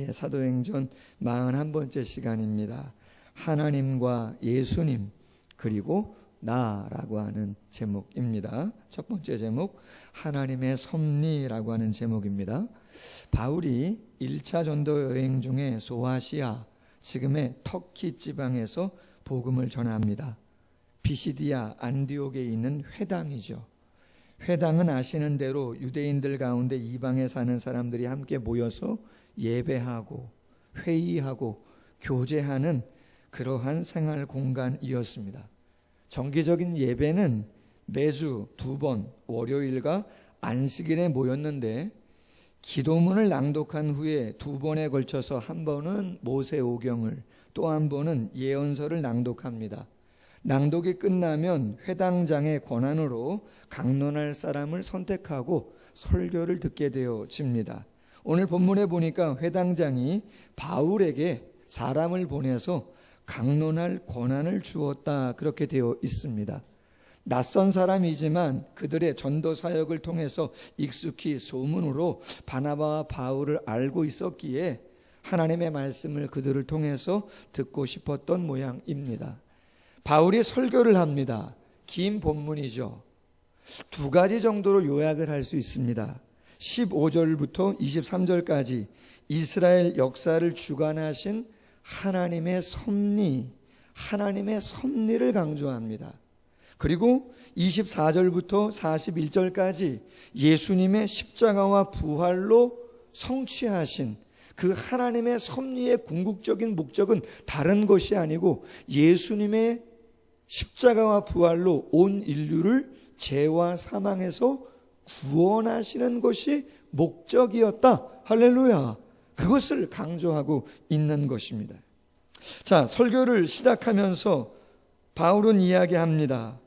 사도행전 41번째 시간입니다. 하나님과 예수님 그리고 나라고 하는 제목입니다. 첫 번째 제목, 하나님의 섭리라고 하는 제목입니다. 바울이 1차 전도 여행 중에 소아시아, 지금의 터키 지방에서 복음을 전합니다. 비시디아 안디옥에 있는 회당이죠. 회당은 아시는 대로 유대인들 가운데 이방에 사는 사람들이 함께 모여서 예배하고 회의하고 교제하는 그러한 생활 공간이었습니다. 정기적인 예배는 매주 2번 월요일과 안식일에 모였는데 기도문을 낭독한 후에 2번에 걸쳐서 한 번은 모세오경을 또 한 번은 예언서를 낭독합니다. 낭독이 끝나면 회당장의 권한으로 강론할 사람을 선택하고 설교를 듣게 되어집니다. 오늘 본문에 보니까 회당장이 바울에게 사람을 보내서 강론할 권한을 주었다, 그렇게 되어 있습니다. 낯선 사람이지만 그들의 전도 사역을 통해서 익숙히 소문으로 바나바와 바울을 알고 있었기에 하나님의 말씀을 그들을 통해서 듣고 싶었던 모양입니다. 바울이 설교를 합니다. 긴 본문이죠. 2가지 정도로 요약을 할 수 있습니다. 15절부터 23절까지 이스라엘 역사를 주관하신 하나님의 섭리, 하나님의 섭리를 강조합니다. 그리고 24절부터 41절까지 예수님의 십자가와 부활로 성취하신 그 하나님의 섭리의 궁극적인 목적은 다른 것이 아니고 예수님의 십자가와 부활로 온 인류를 죄와 사망에서 구원하시는 것이 목적이었다. 할렐루야. 그것을 강조하고 있는 것입니다. 자, 설교를 시작하면서 바울은 이야기합니다.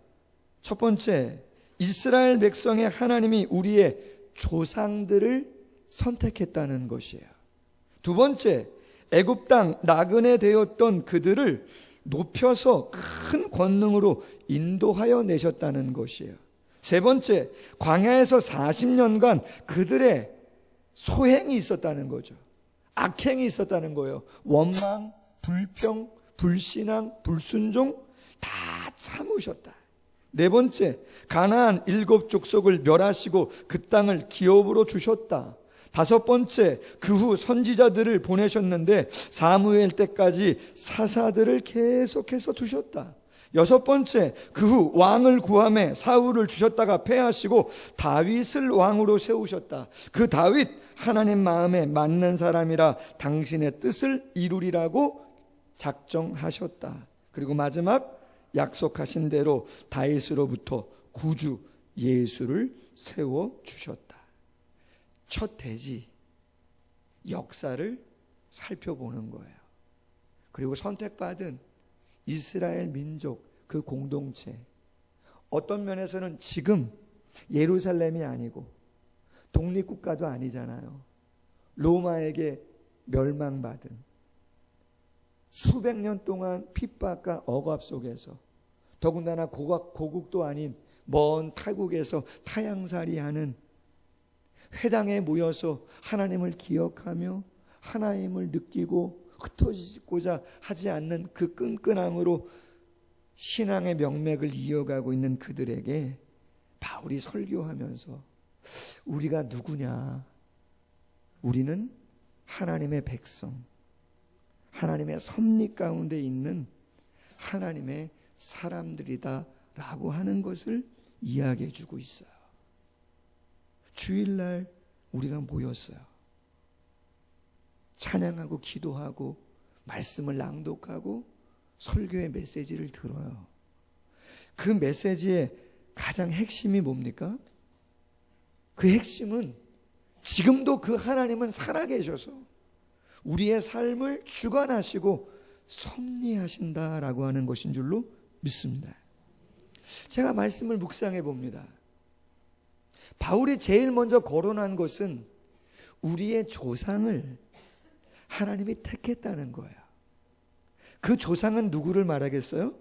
첫 번째, 이스라엘 백성의 하나님이 우리의 조상들을 선택했다는 것이에요. 두 번째, 애굽 땅 나그네 되었던 그들을 높여서 큰 권능으로 인도하여 내셨다는 것이에요. 세 번째, 광야에서 40년간 그들의 소행이 있었다는 거죠. 악행이 있었다는 거예요. 원망, 불평, 불신앙, 불순종 다 참으셨다. 네 번째, 가나안 7족속을 멸하시고 그 땅을 기업으로 주셨다. 다섯 번째, 그 후 선지자들을 보내셨는데 사무엘 때까지 사사들을 계속해서 두셨다. 여섯 번째, 그 후 왕을 구함에 사울을 주셨다가 패하시고 다윗을 왕으로 세우셨다. 그 다윗 하나님 마음에 맞는 사람이라 당신의 뜻을 이루리라고 작정하셨다. 그리고 마지막, 약속하신 대로 다윗으로부터 구주 예수를 세워주셨다. 첫 대지, 역사를 살펴보는 거예요. 그리고 선택받은 이스라엘 민족, 그 공동체, 어떤 면에서는 지금 예루살렘이 아니고 독립국가도 아니잖아요. 로마에게 멸망받은 수백 년 동안 핍박과 억압 속에서, 더군다나 고국도 아닌 먼 타국에서 타향살이하는 회당에 모여서 하나님을 기억하며 하나님을 느끼고 흩어지고자 하지 않는 그 끈끈함으로 신앙의 명맥을 이어가고 있는 그들에게 바울이 설교하면서 우리가 누구냐? 우리는 하나님의 백성, 하나님의 섭리 가운데 있는 하나님의 사람들이다 라고 하는 것을 이야기해 주고 있어요. 주일날 우리가 모였어요. 찬양하고 기도하고 말씀을 낭독하고 설교의 메시지를 들어요. 그 메시지의 가장 핵심이 뭡니까? 그 핵심은 지금도 그 하나님은 살아계셔서 우리의 삶을 주관하시고 섭리하신다라고 하는 것인 줄로 믿습니다. 제가 말씀을 묵상해 봅니다. 바울이 제일 먼저 거론한 것은 우리의 조상을 하나님이 택했다는 거예요. 그 조상은 누구를 말하겠어요?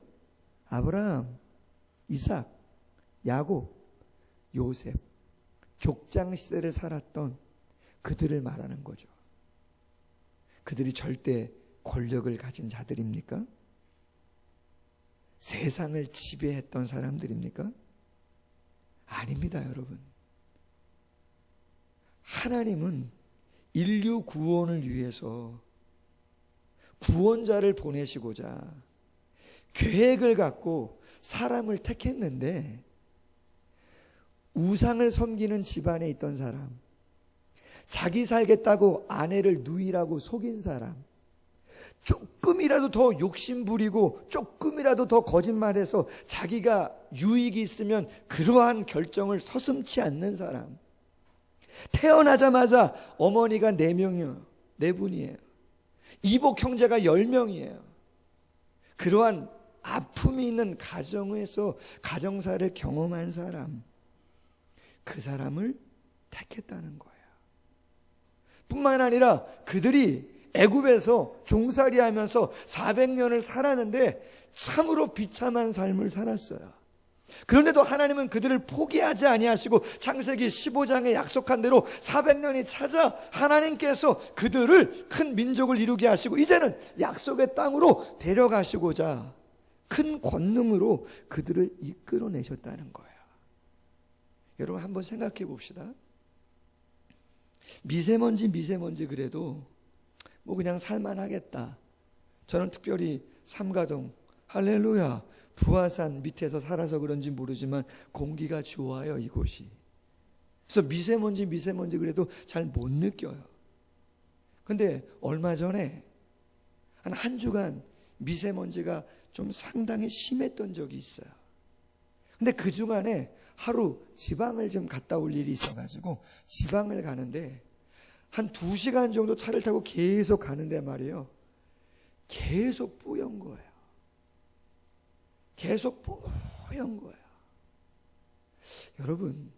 아브라함, 이삭, 야곱, 요셉, 족장 시대를 살았던 그들을 말하는 거죠. 그들이 절대 권력을 가진 자들입니까? 세상을 지배했던 사람들입니까? 아닙니다, 여러분. 하나님은 인류 구원을 위해서 구원자를 보내시고자 계획을 갖고 사람을 택했는데, 우상을 섬기는 집안에 있던 사람, 자기 살겠다고 아내를 누이라고 속인 사람, 조금이라도 더 욕심 부리고 조금이라도 더 거짓말해서 자기가 유익이 있으면 그러한 결정을 서슴지 않는 사람, 태어나자마자 어머니가 4명이에요. 4분이에요. 이복 형제가 10명이에요. 그러한 아픔이 있는 가정에서 가정사를 경험한 사람, 그 사람을 택했다는 거예요. 뿐만 아니라 그들이 애굽에서 종살이하면서 400년을 살았는데 참으로 비참한 삶을 살았어요. 그런데도 하나님은 그들을 포기하지 아니하시고 창세기 15장에 약속한 대로 400년이 찾아 하나님께서 그들을 큰 민족을 이루게 하시고 이제는 약속의 땅으로 데려가시고자 큰 권능으로 그들을 이끌어내셨다는 거예요. 여러분 한번 생각해 봅시다. 미세먼지 그래도 뭐 그냥 살만하겠다. 저는 특별히 삼가동, 할렐루야, 부화산 밑에서 살아서 그런지 모르지만 공기가 좋아요, 이곳이. 그래서 미세먼지 그래도 잘 못 느껴요. 근데 얼마 전에 한 주간 미세먼지가 좀 상당히 심했던 적이 있어요. 근데 그 주간에 하루 지방을 좀 갔다 올 일이 있어가지고 지방을 가는데 한 2시간 정도 차를 타고 계속 가는데 말이에요. 계속 뿌연 거예요. 계속 뿌연 거예요. 여러분,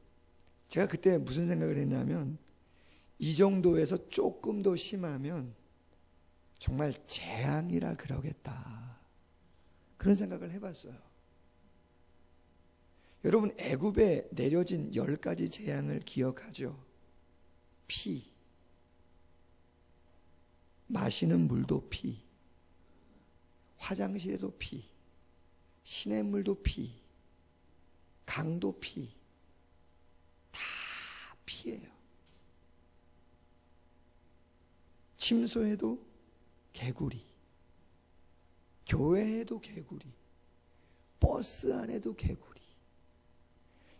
제가 그때 무슨 생각을 했냐면 이 정도에서 조금 더 심하면 정말 재앙이라 그러겠다. 그런 생각을 해봤어요. 여러분, 애굽에 내려진 10가지 재앙을 기억하죠? 피, 마시는 물도 피, 화장실에도 피, 시냇물도 피, 강도 피, 다 피예요. 침소에도 개구리, 교회에도 개구리, 버스 안에도 개구리.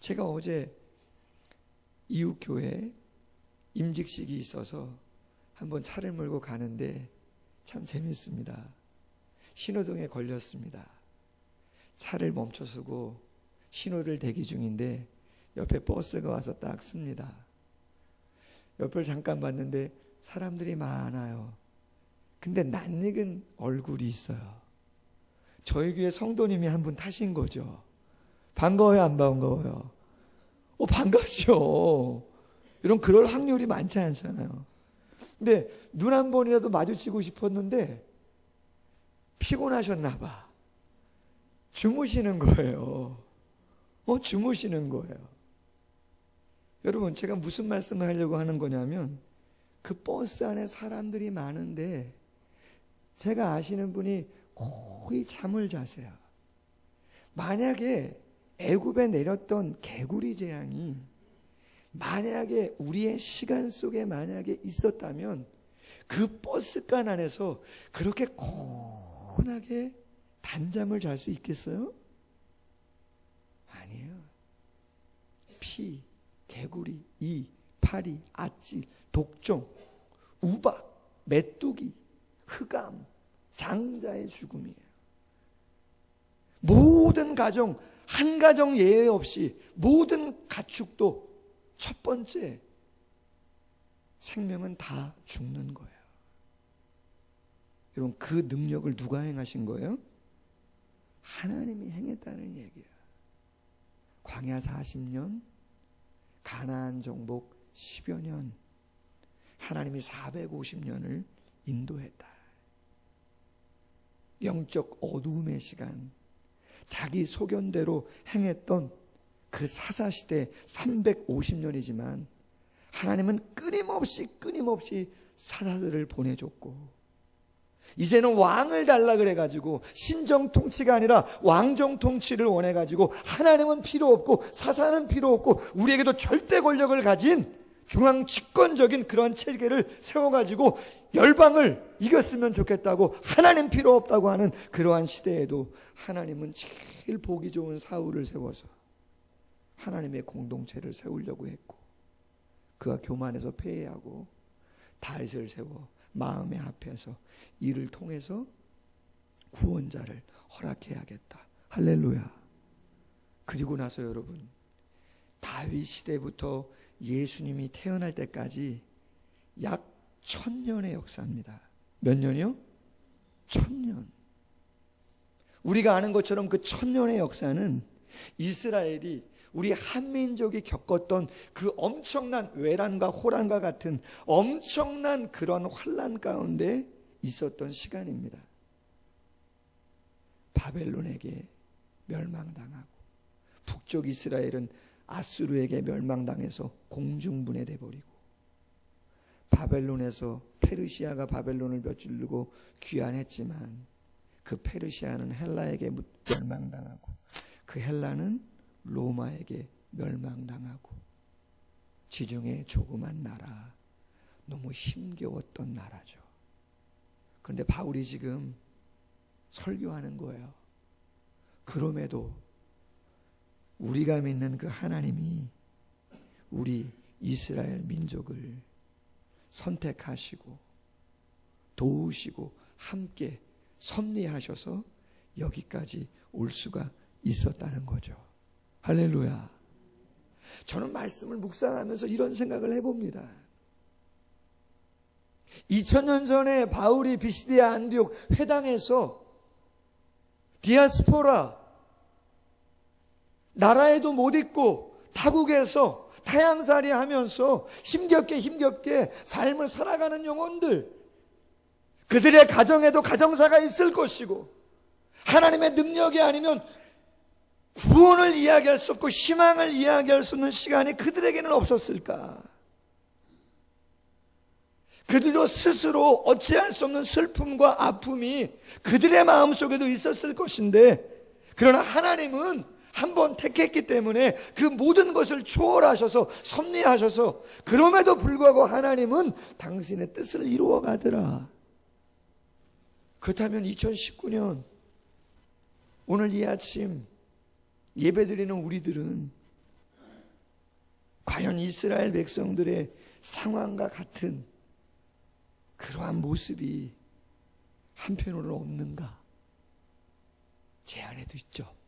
제가 어제 이웃 교회에 임직식이 있어서 한번 차를 몰고 가는데 참 재밌습니다. 신호등에 걸렸습니다. 차를 멈춰서고 신호를 대기 중인데 옆에 버스가 와서 딱 씁니다. 옆을 잠깐 봤는데 사람들이 많아요. 근데 낯익은 얼굴이 있어요. 저희 교회 성도님이 한 분 타신 거죠. 반가워요, 안 반가워요? 반갑죠. 이런 그럴 확률이 많지 않잖아요. 근데 눈 한 번이라도 마주치고 싶었는데 피곤하셨나 봐. 주무시는 거예요. 주무시는 거예요. 여러분, 제가 무슨 말씀을 하려고 하는 거냐면 그 버스 안에 사람들이 많은데 제가 아시는 분이 거의 잠을 자세요. 만약에 애굽에 내렸던 개구리 재앙이 만약에 우리의 시간 속에 만약에 있었다면 그 버스간 안에서 그렇게 고운하게 단잠을 잘 수 있겠어요? 아니에요. 피, 개구리, 이, 파리, 아찌, 독종, 우박, 메뚜기, 흑암, 장자의 죽음이에요. 모든 가정, 한 가정 예외 없이 모든 가축도 첫 번째 생명은 다 죽는 거예요. 여러분, 그 능력을 누가 행하신 거예요? 하나님이 행했다는 얘기예요. 광야 40년, 가나안 정복 10여 년, 하나님이 450년을 인도했다. 영적 어두움의 시간, 자기 소견대로 행했던 그 사사시대 350년이지만 하나님은 끊임없이 사사들을 보내줬고 이제는 왕을 달라 그래가지고 신정 통치가 아니라 왕정 통치를 원해가지고 하나님은 필요 없고 사사는 필요 없고 우리에게도 절대 권력을 가진 중앙 집권적인 그런 체계를 세워가지고 열방을 이겼으면 좋겠다고 하나님 필요 없다고 하는 그러한 시대에도 하나님은 제일 보기 좋은 사울을 세워서 하나님의 공동체를 세우려고 했고 그가 교만해서 패해하고 다윗을 세워 마음의 앞에서 이를 통해서 구원자를 허락해야겠다. 할렐루야. 그리고 나서 여러분 다윗 시대부터 예수님이 태어날 때까지 약 1000년의 역사입니다. 몇 년이요? 1000년. 우리가 아는 것처럼 그 1000년의 역사는 이스라엘이 우리 한민족이 겪었던 그 엄청난 외란과 호란과 같은 엄청난 그런 환난 가운데 있었던 시간입니다. 바벨론에게 멸망당하고 북쪽 이스라엘은 아수르에게 멸망당해서 공중분해돼 버리고 바벨론에서 페르시아가 바벨론을 멸주르고 귀환했지만 그 페르시아는 헬라에게 멸망당하고 그 헬라는 로마에게 멸망당하고 지중해 조그만 나라, 너무 힘겨웠던 나라죠. 그런데 바울이 지금 설교하는 거예요. 그럼에도 우리가 믿는 그 하나님이 우리 이스라엘 민족을 선택하시고 도우시고 함께 섭리하셔서 여기까지 올 수가 있었다는 거죠. 할렐루야. 저는 말씀을 묵상하면서 이런 생각을 해봅니다. 2000년 전에 바울이 비시디아 안디옥 회당에서 디아스포라 나라에도 못 있고 타국에서 타향살이 하면서 힘겹게 삶을 살아가는 영혼들, 그들의 가정에도 가정사가 있을 것이고 하나님의 능력이 아니면 구원을 이야기할 수 없고 희망을 이야기할 수 없는 시간이 그들에게는 없었을까? 그들도 스스로 어찌할 수 없는 슬픔과 아픔이 그들의 마음속에도 있었을 것인데, 그러나 하나님은 한번 택했기 때문에 그 모든 것을 초월하셔서 섭리하셔서 그럼에도 불구하고 하나님은 당신의 뜻을 이루어 가더라. 그렇다면 2019년 오늘 이 아침 예배드리는 우리들은 과연 이스라엘 백성들의 상황과 같은 그러한 모습이 한편으로는 없는가? 제 안에도 있죠.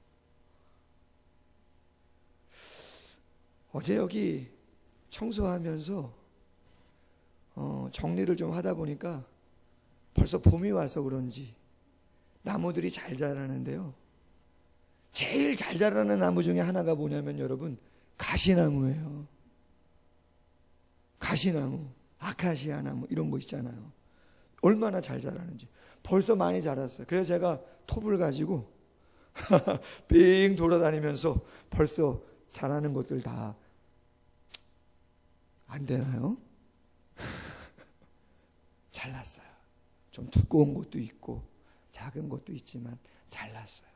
어제 여기 청소하면서 정리를 좀 하다 보니까 벌써 봄이 와서 그런지 나무들이 잘 자라는데요. 제일 잘 자라는 나무 중에 하나가 뭐냐면 여러분, 가시나무예요. 가시나무, 아카시아 나무 이런 거 있잖아요. 얼마나 잘 자라는지. 벌써 많이 자랐어요. 그래서 제가 톱을 가지고 빙 돌아다니면서 벌써 자라는 것들 다 안 되나요? 잘났어요. 좀 두꺼운 것도 있고 작은 것도 있지만 잘났어요.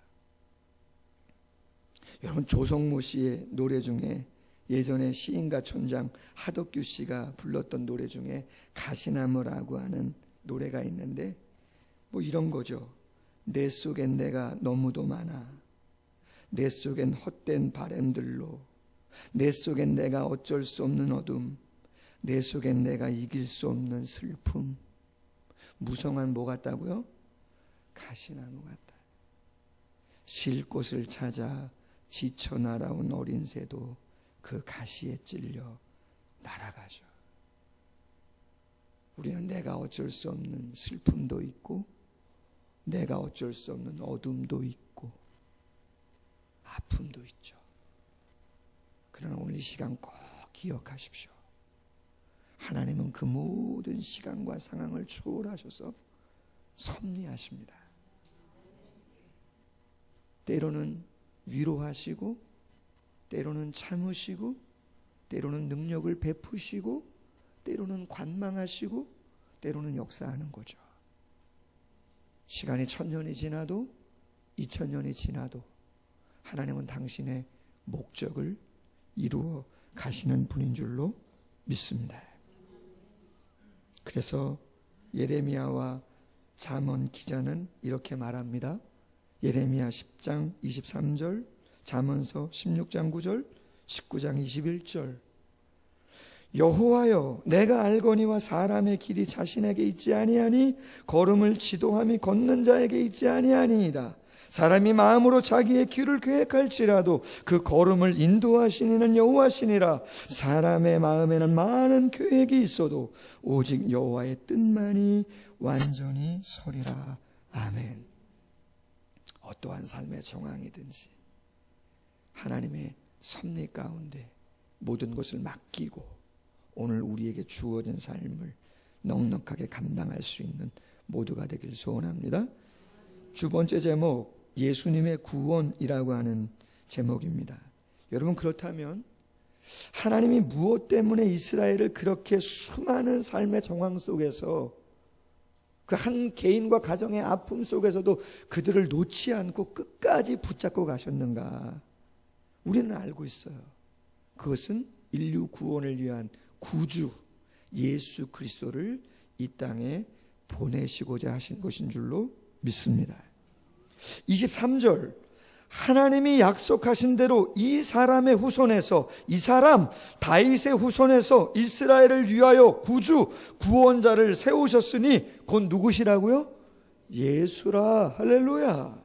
여러분, 조성모 씨의 노래 중에 예전에 시인가 촌장 하덕규 씨가 불렀던 노래 중에 가시나무라고 하는 노래가 있는데 뭐 이런 거죠. 내 속엔 내가 너무도 많아. 내 속엔 헛된 바램들로. 내 속엔 내가 어쩔 수 없는 어둠. 내 속엔 내가 이길 수 없는 슬픔. 무성한 뭐 같다고요? 가시나무 같다. 쉴 곳을 찾아 지쳐 날아온 어린 새도 그 가시에 찔려 날아가죠. 우리는 내가 어쩔 수 없는 슬픔도 있고 내가 어쩔 수 없는 어둠도 있고 아픔도 있죠. 그러나 오늘 이 시간 꼭 기억하십시오. 하나님은 그 모든 시간과 상황을 초월하셔서 섭리하십니다. 때로는 위로하시고, 때로는 참으시고, 때로는 능력을 베푸시고, 때로는 관망하시고, 때로는 역사하는 거죠. 시간이 1000년이 지나도 2000년이 지나도 하나님은 당신의 목적을 이루어 가시는 분인 줄로 믿습니다. 그래서 예레미야와 잠언 기자는 이렇게 말합니다. 예레미야 10장 23절, 잠언서 16장 9절, 19장 21절. 여호와여, 내가 알거니와 사람의 길이 자신에게 있지 아니하니 걸음을 지도함이 걷는 자에게 있지 아니하니이다. 사람이 마음으로 자기의 길을 계획할지라도 그 걸음을 인도하시니는 여호와시니라. 사람의 마음에는 많은 계획이 있어도 오직 여호와의 뜻만이 완전히 서리라. 아멘. 어떠한 삶의 정황이든지 하나님의 섭리 가운데 모든 것을 맡기고 오늘 우리에게 주어진 삶을 넉넉하게 감당할 수 있는 모두가 되길 소원합니다. 두 번째 제목, 예수님의 구원이라고 하는 제목입니다. 여러분, 그렇다면 하나님이 무엇 때문에 이스라엘을 그렇게 수많은 삶의 정황 속에서 그 한 개인과 가정의 아픔 속에서도 그들을 놓지 않고 끝까지 붙잡고 가셨는가? 우리는 알고 있어요. 그것은 인류 구원을 위한 구주 예수 그리스도를 이 땅에 보내시고자 하신 것인 줄로 믿습니다. 23절, 하나님이 약속하신 대로 이 사람의 후손에서, 이 사람 다윗의 후손에서 이스라엘을 위하여 구주 구원자를 세우셨으니 곧 누구시라고요? 예수라. 할렐루야.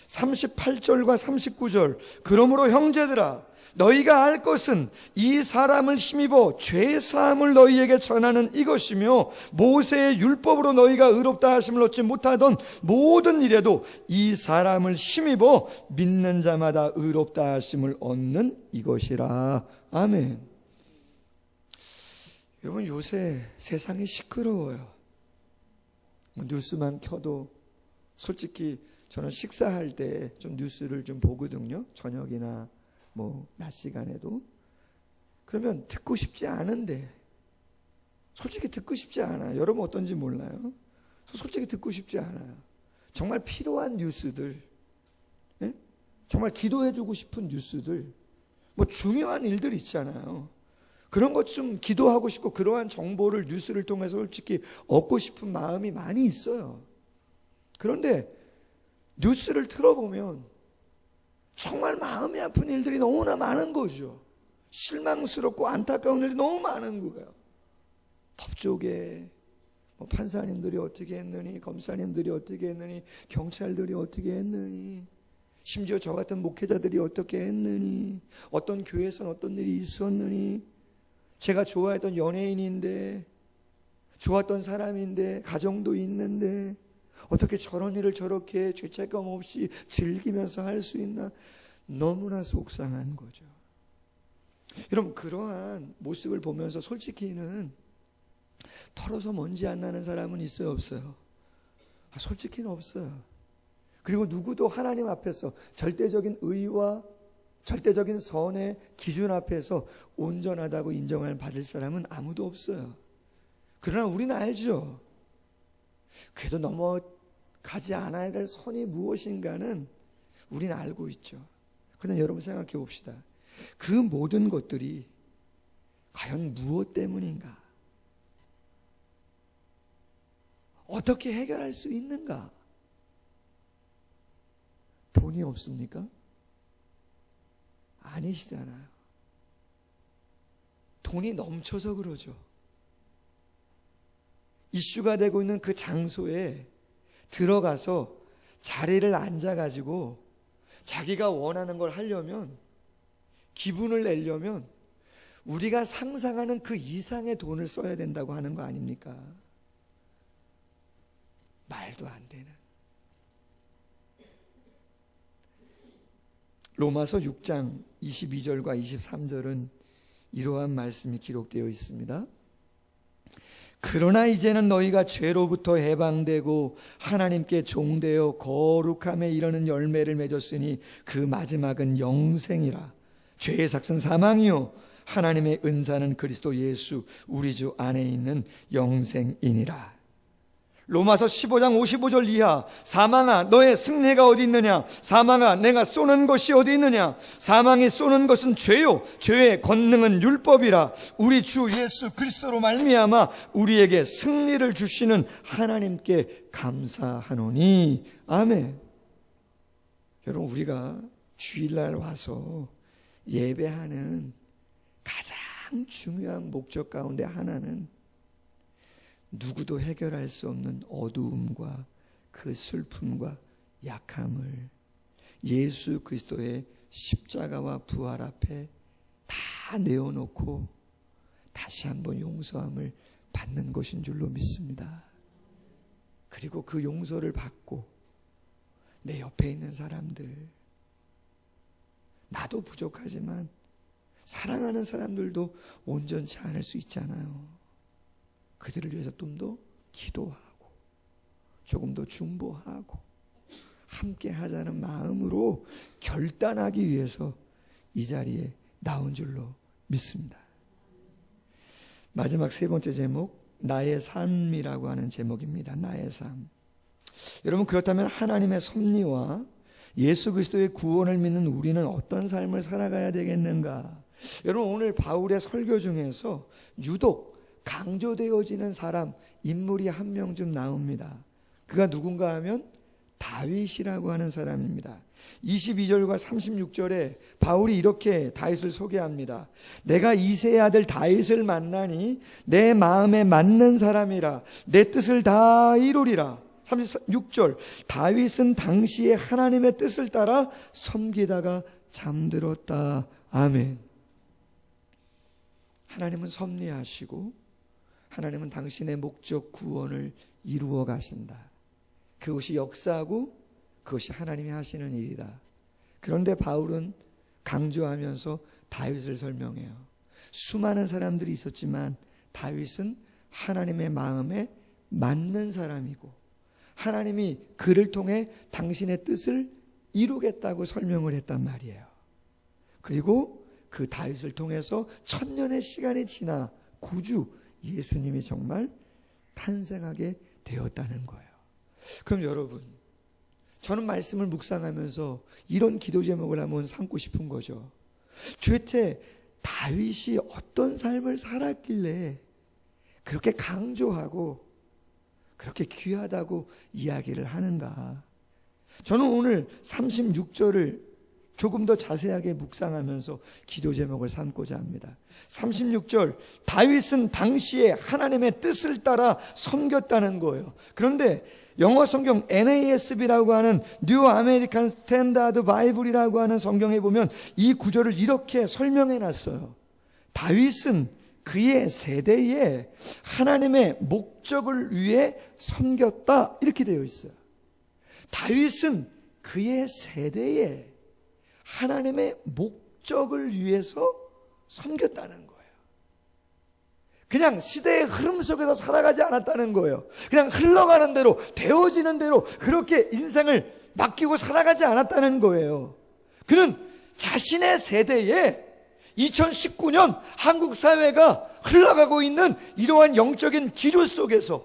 38절과 39절, 그러므로 형제들아 너희가 알 것은 이 사람을 힘입어 죄사함을 너희에게 전하는 이것이며 모세의 율법으로 너희가 의롭다 하심을 얻지 못하던 모든 일에도 이 사람을 힘입어 믿는 자마다 의롭다 하심을 얻는 이것이라. 아멘. 여러분, 요새 세상이 시끄러워요. 뉴스만 켜도 솔직히 저는 식사할 때 좀 뉴스를 좀 보거든요. 저녁이나 낮 시간에도. 그러면 듣고 싶지 않은데, 솔직히 듣고 싶지 않아요. 여러분 어떤지 몰라요. 솔직히 듣고 싶지 않아요. 정말 필요한 뉴스들, 정말 기도해주고 싶은 뉴스들, 중요한 일들 있잖아요. 그런 것 좀 기도하고 싶고 그러한 정보를 뉴스를 통해서 솔직히 얻고 싶은 마음이 많이 있어요. 그런데 뉴스를 틀어보면 정말 마음이 아픈 일들이 너무나 많은 거죠. 실망스럽고 안타까운 일이 너무 많은 거예요. 법조계 판사님들이 어떻게 했느니, 검사님들이 어떻게 했느니, 경찰들이 어떻게 했느니, 심지어 저 같은 목회자들이 어떻게 했느니, 어떤 교회에서는 어떤 일이 있었느니, 제가 좋아했던 연예인인데, 좋았던 사람인데, 가정도 있는데 어떻게 저런 일을 저렇게 죄책감 없이 즐기면서 할 수 있나? 너무나 속상한 거죠. 여러분, 그러한 모습을 보면서 솔직히는 털어서 먼지 안 나는 사람은 있어요, 없어요? 솔직히는 없어요. 그리고 누구도 하나님 앞에서 절대적인 의와 절대적인 선의 기준 앞에서 온전하다고 인정을 받을 사람은 아무도 없어요. 그러나 우리는 알죠. 그래도 넘어가지 않아야 될 선이 무엇인가는 우리는 알고 있죠. 그런데 여러분 생각해 봅시다. 그 모든 것들이 과연 무엇 때문인가? 어떻게 해결할 수 있는가? 돈이 없습니까? 아니시잖아요. 돈이 넘쳐서 그러죠. 이슈가 되고 있는 그 장소에 들어가서 자리를 앉아가지고 자기가 원하는 걸 하려면, 기분을 내려면 우리가 상상하는 그 이상의 돈을 써야 된다고 하는 거 아닙니까? 말도 안 되는. 로마서 6장 22절과 23절은 이러한 말씀이 기록되어 있습니다. 그러나 이제는 너희가 죄로부터 해방되고 하나님께 종되어 거룩함에 이르는 열매를 맺었으니 그 마지막은 영생이라. 죄의 삭은 사망이요 하나님의 은사는 그리스도 예수 우리 주 안에 있는 영생이니라. 로마서 15장 55절 이하. 사망아 너의 승리가 어디 있느냐? 사망아 내가 쏘는 것이 어디 있느냐? 사망이 쏘는 것은 죄요 죄의 권능은 율법이라. 우리 주 예수 그리스도로 말미암아 우리에게 승리를 주시는 하나님께 감사하노니. 아멘. 여러분, 우리가 주일날 와서 예배하는 가장 중요한 목적 가운데 하나는 누구도 해결할 수 없는 어두움과 그 슬픔과 약함을 예수 그리스도의 십자가와 부활 앞에 다 내어놓고 다시 한번 용서함을 받는 것인 줄로 믿습니다. 그리고 그 용서를 받고 내 옆에 있는 사람들, 나도 부족하지만 사랑하는 사람들도 온전치 않을 수 있잖아요. 그들을 위해서 좀 더 기도하고 조금 더 중보하고 함께 하자는 마음으로 결단하기 위해서 이 자리에 나온 줄로 믿습니다. 마지막 세 번째 제목, 나의 삶이라고 하는 제목입니다. 나의 삶. 여러분, 그렇다면 하나님의 섭리와 예수 그리스도의 구원을 믿는 우리는 어떤 삶을 살아가야 되겠는가? 여러분, 오늘 바울의 설교 중에서 유독 강조되어지는 사람, 인물이 한 명 좀 나옵니다. 그가 누군가 하면 다윗이라고 하는 사람입니다. 22절과 36절에 바울이 이렇게 다윗을 소개합니다. 내가 이새의 아들 다윗을 만나니 내 마음에 맞는 사람이라 내 뜻을 다 이루리라. 36절, 다윗은 당시에 하나님의 뜻을 따라 섬기다가 잠들었다. 아멘. 하나님은 섭리하시고 하나님은 당신의 목적 구원을 이루어 가신다. 그것이 역사하고 그것이 하나님이 하시는 일이다. 그런데 바울은 강조하면서 다윗을 설명해요. 수많은 사람들이 있었지만 다윗은 하나님의 마음에 맞는 사람이고 하나님이 그를 통해 당신의 뜻을 이루겠다고 설명을 했단 말이에요. 그리고 그 다윗을 통해서 1000년의 시간이 지나 구주 예수님이 정말 탄생하게 되었다는 거예요. 그럼 여러분, 저는 말씀을 묵상하면서 이런 기도 제목을 한번 삼고 싶은 거죠. 도대체 다윗이 어떤 삶을 살았길래 그렇게 강조하고 그렇게 귀하다고 이야기를 하는가? 저는 오늘 36절을 조금 더 자세하게 묵상하면서 기도 제목을 삼고자 합니다. 36절, 다윗은 당시에 하나님의 뜻을 따라 섬겼다는 거예요. 그런데 영어 성경 NASB라고 하는 뉴 아메리칸 스탠다드 바이블이라고 하는 성경에 보면 이 구절을 이렇게 설명해 놨어요. 다윗은 그의 세대에 하나님의 목적을 위해 섬겼다, 이렇게 되어 있어요. 다윗은 그의 세대에 하나님의 목적을 위해서 섬겼다는 거예요. 그냥 시대의 흐름 속에서 살아가지 않았다는 거예요. 그냥 흘러가는 대로, 되어지는 대로 그렇게 인생을 맡기고 살아가지 않았다는 거예요. 그는 자신의 세대에 2019년 한국 사회가 흘러가고 있는 이러한 영적인 기류 속에서,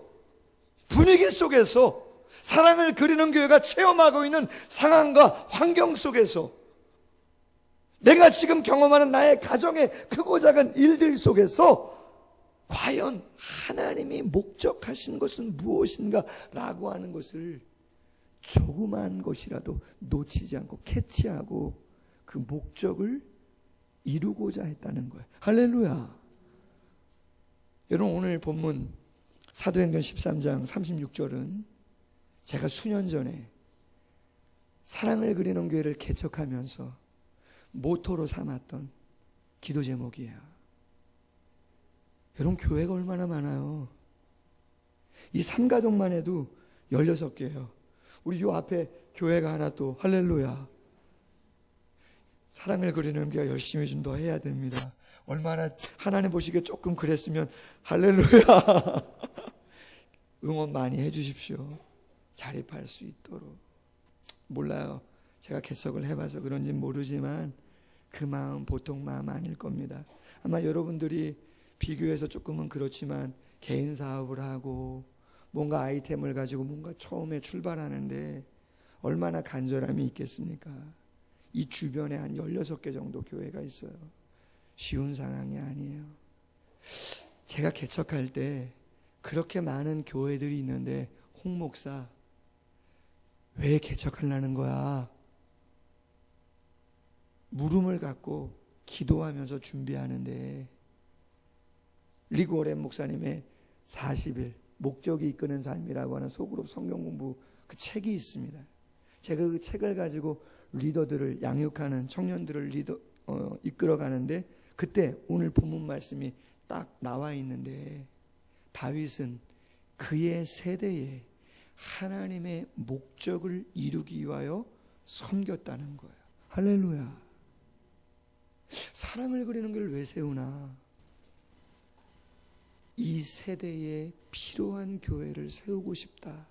분위기 속에서, 사랑을 그리는 교회가 체험하고 있는 상황과 환경 속에서, 내가 지금 경험하는 나의 가정의 크고 작은 일들 속에서 과연 하나님이 목적하신 것은 무엇인가 라고 하는 것을 조그마한 것이라도 놓치지 않고 캐치하고 그 목적을 이루고자 했다는 거예요. 할렐루야. 여러분, 오늘 본문 사도행전 13장 36절은 제가 수년 전에 사랑을 그리는 교회를 개척하면서 모토로 삼았던 기도 제목이에요. 여러분, 교회가 얼마나 많아요. 이 삼가동만 해도 16개예요. 우리 요 앞에 교회가 하나 또, 할렐루야. 사랑을 그리는 교회가 열심히 좀 더 해야 됩니다. 얼마나 하나님 보시기에 조금 그랬으면 할렐루야. 응원 많이 해주십시오. 자립할 수 있도록. 몰라요. 제가 개척을 해봐서 그런지 모르지만 그 마음 보통 마음 아닐 겁니다. 아마 여러분들이 비교해서 조금은 그렇지만 개인 사업을 하고 뭔가 아이템을 가지고 뭔가 처음에 출발하는데 얼마나 간절함이 있겠습니까? 이 주변에 한 16개 정도 교회가 있어요. 쉬운 상황이 아니에요. 제가 개척할 때 그렇게 많은 교회들이 있는데 홍 목사 왜 개척하려는 거야? 물음을 갖고 기도하면서 준비하는데 리그 오렌 목사님의 40일 목적이 이끄는 삶이라고 하는 소그룹 성경 공부 그 책이 있습니다. 제가 그 책을 가지고 리더들을 양육하는 청년들을 이끌어 가는데 그때 오늘 본문 말씀이 딱 나와 있는데 다윗은 그의 세대에 하나님의 목적을 이루기 위하여 섬겼다는 거예요. 할렐루야. 사람을 그리는 걸 왜 세우나? 이 세대에 필요한 교회를 세우고 싶다.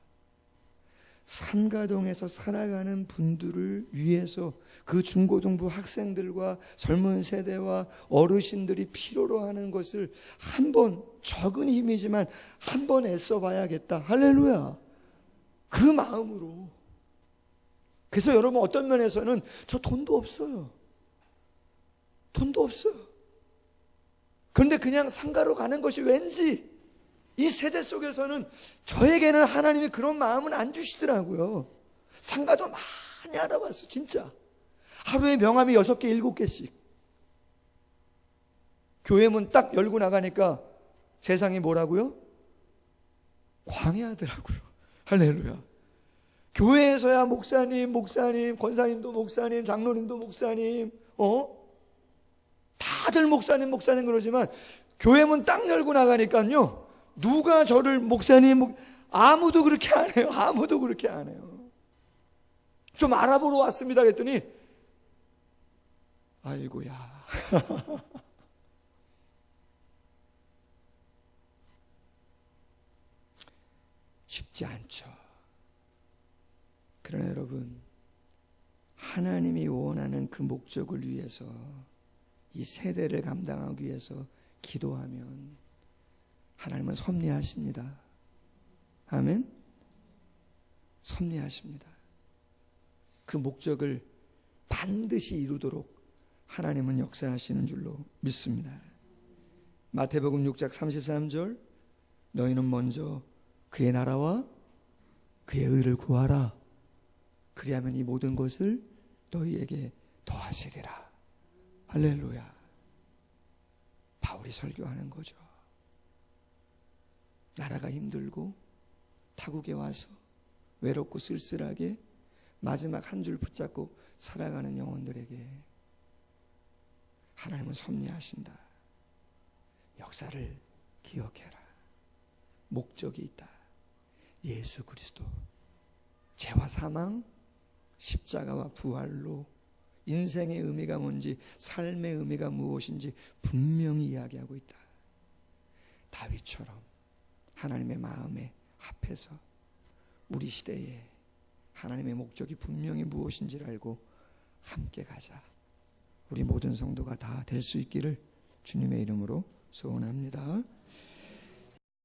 삼가동에서 살아가는 분들을 위해서 그 중고등부 학생들과 젊은 세대와 어르신들이 필요로 하는 것을 한번 적은 힘이지만 한번 애써 봐야겠다. 할렐루야. 그 마음으로. 그래서 여러분 어떤 면에서는 저 돈도 없어요. 돈도 없어요. 그런데 그냥 상가로 가는 것이 왠지 이 세대 속에서는 저에게는 하나님이 그런 마음은 안 주시더라고요. 상가도 많이 알아봤어. 진짜 하루에 명함이 6개 7개씩. 교회 문 딱 열고 나가니까 세상이 뭐라고요? 광야더라고요. 할렐루야. 교회에서야 목사님, 권사님도 목사님, 장로님도 목사님, 다들 목사님 그러지만 교회 문 딱 열고 나가니까요, 누가 저를 목사님, 아무도 그렇게 안 해요. 아무도 그렇게 안 해요. 좀 알아보러 왔습니다 그랬더니 아이고야. 쉽지 않죠. 그러나 여러분, 하나님이 원하는 그 목적을 위해서 이 세대를 감당하기 위해서 기도하면 하나님은 섭리하십니다. 아멘. 섭리하십니다. 그 목적을 반드시 이루도록 하나님은 역사하시는 줄로 믿습니다. 마태복음 6장 33절, 너희는 먼저 그의 나라와 그의 의를 구하라. 그리하면 이 모든 것을 너희에게 더하시리라. 할렐루야. 바울이 설교하는 거죠. 나라가 힘들고 타국에 와서 외롭고 쓸쓸하게 마지막 한 줄 붙잡고 살아가는 영혼들에게 하나님은 섭리하신다. 역사를 기억해라. 목적이 있다. 예수 그리스도 죄와 사망, 십자가와 부활로 인생의 의미가 뭔지, 삶의 의미가 무엇인지 분명히 이야기하고 있다. 다윗처럼 하나님의 마음에 합해서 우리 시대에 하나님의 목적이 분명히 무엇인지를 알고 함께 가자. 우리 모든 성도가 다 될 수 있기를 주님의 이름으로 소원합니다.